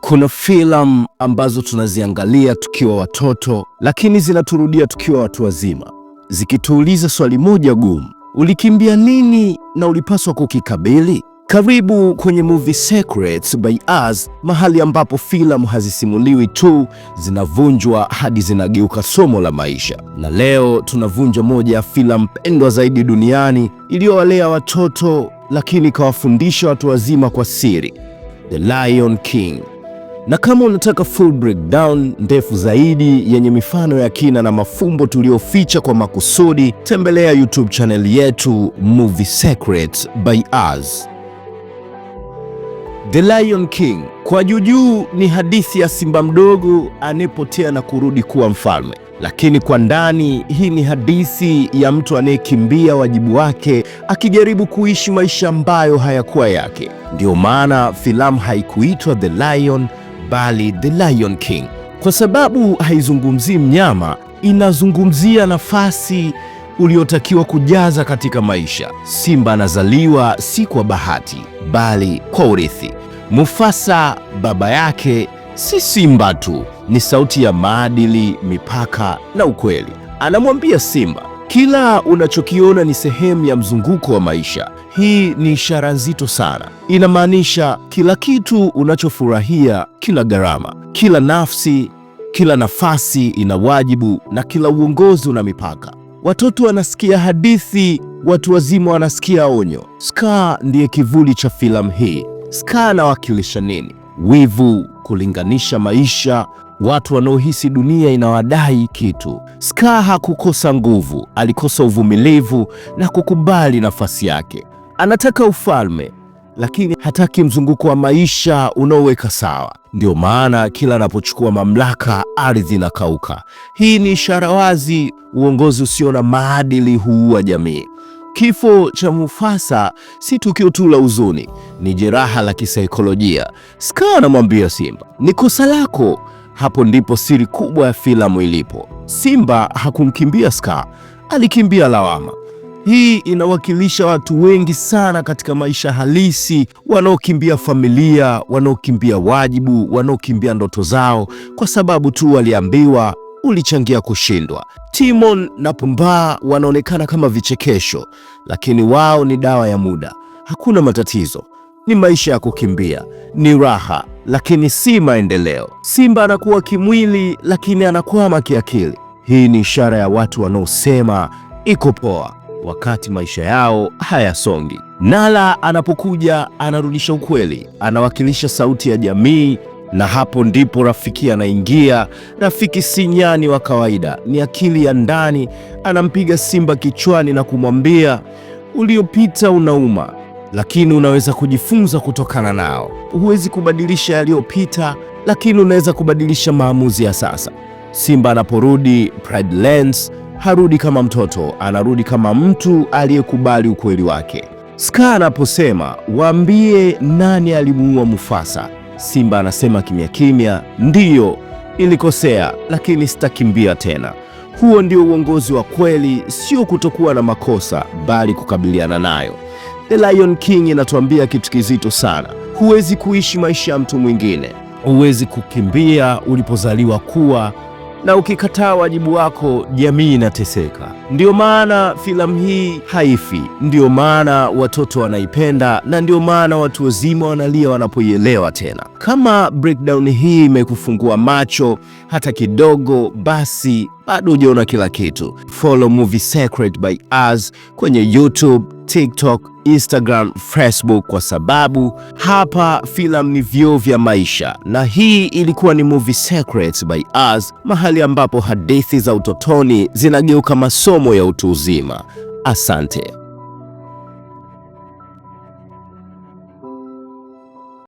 Kuna filamu ambazo tunaziangalia tukiwa watoto, lakini zinaturudia tukiwa watu wazima, zikituuliza swali moja gumu: ulikimbia nini na ulipaswa kukikabili? Karibu kwenye Movie Secrets by Us, mahali ambapo filamu hazisimuliwi tu, zinavunjwa hadi zinageuka somo la maisha. Na leo tunavunja moja ya filamu pendwa zaidi duniani, iliyowalea watoto lakini ikawafundisha watu wazima kwa siri: The Lion King. Na kama unataka full breakdown ndefu zaidi yenye mifano ya kina na mafumbo tulioficha kwa makusudi, tembelea YouTube channel yetu Movie Secrets by Us. The Lion King kwa jujuu ni hadithi ya simba mdogo anayepotea na kurudi kuwa mfalme, lakini kwa ndani hii ni hadithi ya mtu anayekimbia wajibu wake, akijaribu kuishi maisha ambayo hayakuwa yake. Ndio maana filamu haikuitwa The Lion bali The Lion King, kwa sababu haizungumzii mnyama, inazungumzia nafasi uliotakiwa kujaza katika maisha. Simba anazaliwa si kwa bahati, bali kwa urithi. Mufasa, baba yake, si simba tu, ni sauti ya maadili, mipaka na ukweli. Anamwambia simba, kila unachokiona ni sehemu ya mzunguko wa maisha. Hii ni ishara nzito sana. Inamaanisha kila kitu unachofurahia kila gharama, kila nafsi, kila nafasi ina wajibu, na kila uongozi una mipaka. Watoto wanasikia hadithi, watu wazima wanasikia onyo. Scar ndiye kivuli cha filamu hii. Scar anawakilisha nini? Wivu, kulinganisha maisha, watu wanaohisi dunia inawadai kitu. Scar hakukosa nguvu, alikosa uvumilivu na kukubali nafasi yake. Anataka ufalme, lakini hataki mzunguko wa maisha unaoweka sawa. Ndio maana kila anapochukua mamlaka, ardhi inakauka. Hii ni ishara wazi, uongozi usio na maadili huua jamii. Kifo cha Mufasa si tukio tu la huzuni, ni jeraha la kisaikolojia. Scar anamwambia simba, ni kosa lako. Hapo ndipo siri kubwa ya filamu ilipo. Simba hakumkimbia Scar, alikimbia lawama. Hii inawakilisha watu wengi sana katika maisha halisi, wanaokimbia familia, wanaokimbia wajibu, wanaokimbia ndoto zao kwa sababu tu waliambiwa ulichangia kushindwa. Timon na Pumbaa wanaonekana kama vichekesho, lakini wao ni dawa ya muda. Hakuna matatizo, ni maisha ya kukimbia, ni raha, lakini si maendeleo. Simba anakuwa kimwili, lakini anakwama kiakili. Hii ni ishara ya watu wanaosema iko poa wakati maisha yao hayasongi. Nala anapokuja anarudisha ukweli, anawakilisha sauti ya jamii, na hapo ndipo rafiki anaingia. Rafiki si nyani wa kawaida, ni akili ya ndani. Anampiga simba kichwani na kumwambia, uliopita unauma, lakini unaweza kujifunza kutokana nao. Huwezi kubadilisha yaliyopita, lakini unaweza kubadilisha maamuzi ya sasa. Simba anaporudi Pride Lands, harudi kama mtoto, anarudi kama mtu aliyekubali ukweli wake. Scar anaposema, waambie nani alimuua Mufasa, Simba anasema kimya kimya, ndiyo, ilikosea, lakini sitakimbia tena. Huo ndio uongozi wa kweli, sio kutokuwa na makosa, bali kukabiliana nayo. The Lion King inatuambia kitu kizito sana. Huwezi kuishi maisha ya mtu mwingine. Huwezi kukimbia ulipozaliwa kuwa, na ukikataa wajibu wako, jamii inateseka. Ndio maana filamu hii haifi, ndio maana watoto wanaipenda, na ndio maana watu wazima wanalia wanapoielewa tena. Kama breakdown hii imekufungua macho hata kidogo, basi bado hujaona kila kitu. Follow Movie Secret by Us kwenye YouTube, TikTok, Instagram, Facebook, kwa sababu hapa filamu ni vioo vya maisha. Na hii ilikuwa ni Movie Secrets by Us, mahali ambapo hadithi za utotoni zinageuka masomo ya utu uzima. Asante.